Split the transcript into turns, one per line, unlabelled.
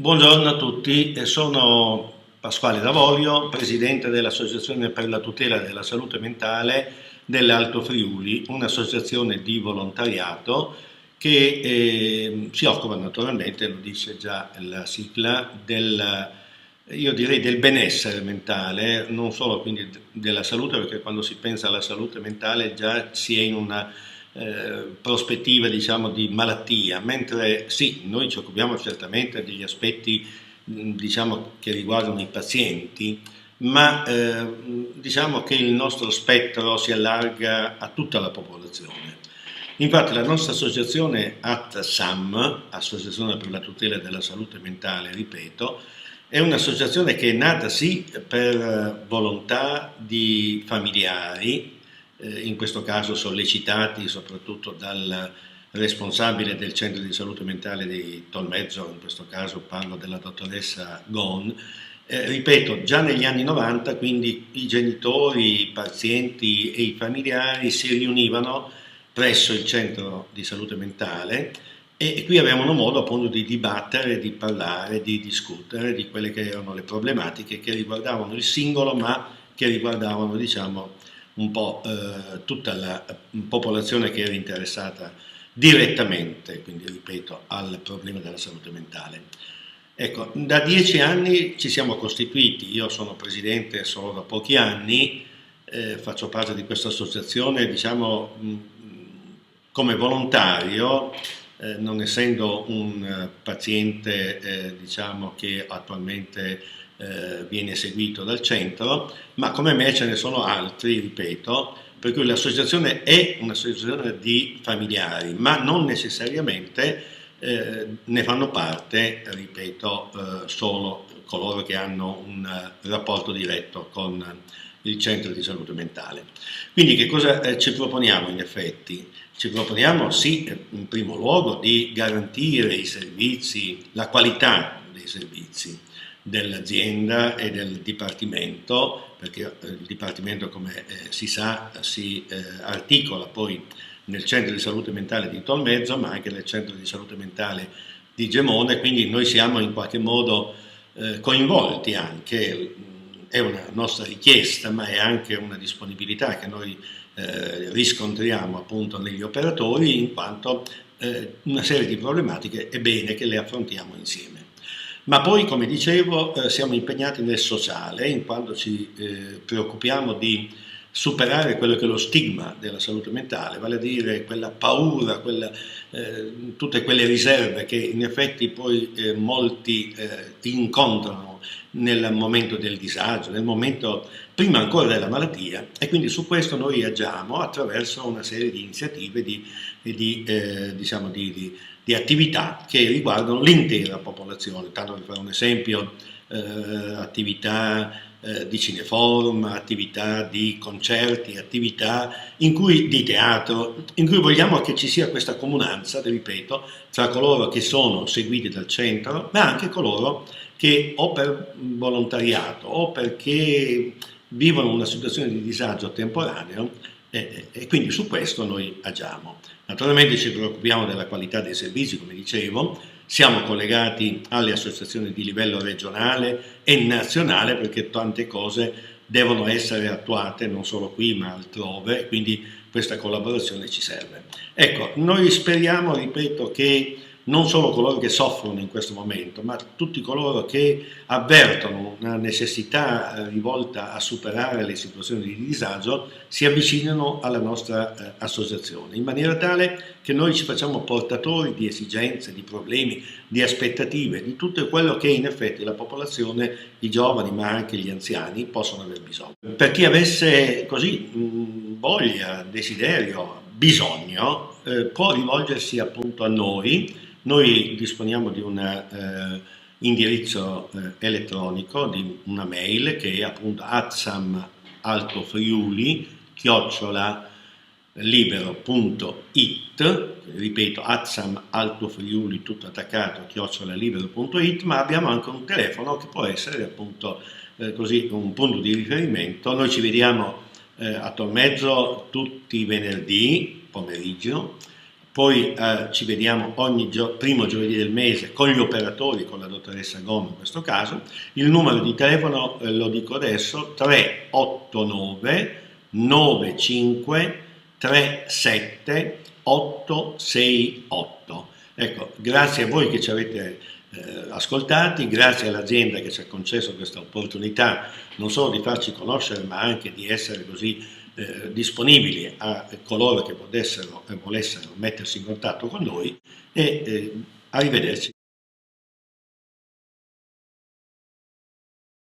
Buongiorno a tutti, sono Pasquale D'Avorio, presidente dell'Associazione per la tutela della salute mentale dell'Alto Friuli, un'associazione di volontariato che si occupa naturalmente, lo dice già la sigla, io direi del benessere mentale, non solo quindi della salute, perché quando si pensa alla salute mentale già si è in una prospettiva diciamo di malattia, mentre sì, noi ci occupiamo certamente degli aspetti diciamo che riguardano i pazienti, ma diciamo che il nostro spettro si allarga a tutta la popolazione. Infatti la nostra associazione ATSAM, Associazione per la tutela della salute mentale, ripeto, è un'associazione che è nata sì per volontà di familiari, in questo caso sollecitati soprattutto dal responsabile del centro di salute mentale di Tolmezzo, in questo caso parlo della dottoressa Gon. Ripeto, già negli anni 90 quindi i genitori, i pazienti e i familiari si riunivano presso il centro di salute mentale e qui avevano modo appunto di dibattere, di parlare, di discutere di quelle che erano le problematiche che riguardavano il singolo ma che riguardavano diciamo un po' tutta la popolazione che era interessata direttamente, quindi ripeto, al problema della salute mentale. Ecco, da 10 anni ci siamo costituiti, io sono presidente solo da pochi anni, faccio parte di questa associazione, diciamo, come volontario, non essendo un paziente, diciamo, che attualmente viene seguito dal centro, ma come me ce ne sono altri, ripeto, per cui l'associazione è un'associazione di familiari, ma non necessariamente ne fanno parte, ripeto, solo coloro che hanno un rapporto diretto con il centro di salute mentale. Quindi che cosa ci proponiamo in effetti? Ci proponiamo sì, in primo luogo, di garantire i servizi, la qualità dei servizi dell'azienda e del dipartimento, perché il dipartimento, come si sa, si articola poi nel centro di salute mentale di Tolmezzo, ma anche nel centro di salute mentale di Gemone, quindi noi siamo in qualche modo coinvolti anche, è una nostra richiesta, ma è anche una disponibilità che noi riscontriamo appunto negli operatori, in quanto una serie di problematiche è bene che le affrontiamo insieme. Ma poi, come dicevo, siamo impegnati nel sociale, in quanto ci preoccupiamo di superare quello che è lo stigma della salute mentale, vale a dire quella paura, tutte quelle riserve che in effetti poi molti incontrano nel momento del disagio, nel momento prima ancora della malattia, e quindi su questo noi agiamo attraverso una serie di iniziative, diciamo di attività che riguardano l'intera popolazione, tanto per fare un esempio, attività di cineforum, attività di concerti, attività di teatro, in cui vogliamo che ci sia questa comunanza, ripeto, tra coloro che sono seguiti dal centro, ma anche coloro che o per volontariato o perché vivono una situazione di disagio temporaneo e quindi su questo noi agiamo. Naturalmente ci preoccupiamo della qualità dei servizi, come dicevo, siamo collegati alle associazioni di livello regionale e nazionale perché tante cose devono essere attuate non solo qui ma altrove, quindi questa collaborazione ci serve. Ecco, noi speriamo, ripeto, che non solo coloro che soffrono in questo momento, ma tutti coloro che avvertono una necessità rivolta a superare le situazioni di disagio si avvicinano alla nostra associazione, in maniera tale che noi ci facciamo portatori di esigenze, di problemi, di aspettative, di tutto quello che in effetti la popolazione, i giovani ma anche gli anziani possono aver bisogno. Per chi avesse così voglia, desiderio, bisogno, può rivolgersi appunto a noi. Noi disponiamo di un indirizzo elettronico, di una mail che è appunto @libero.it, ripeto @libero tutto attaccato @libero.it, ma abbiamo anche un telefono che può essere appunto così un punto di riferimento. Noi ci vediamo a Tolmezzo tutti i venerdì pomeriggio Poi ci vediamo ogni primo giovedì del mese con gli operatori, con la dottoressa Gomma in questo caso. Il numero di telefono, lo dico adesso, 389 95 37 868. Ecco, grazie a voi che ci avete ascoltati, grazie all'azienda che ci ha concesso questa opportunità non solo di farci conoscere ma anche di essere così disponibili a coloro che volessero mettersi in contatto con noi, e arrivederci.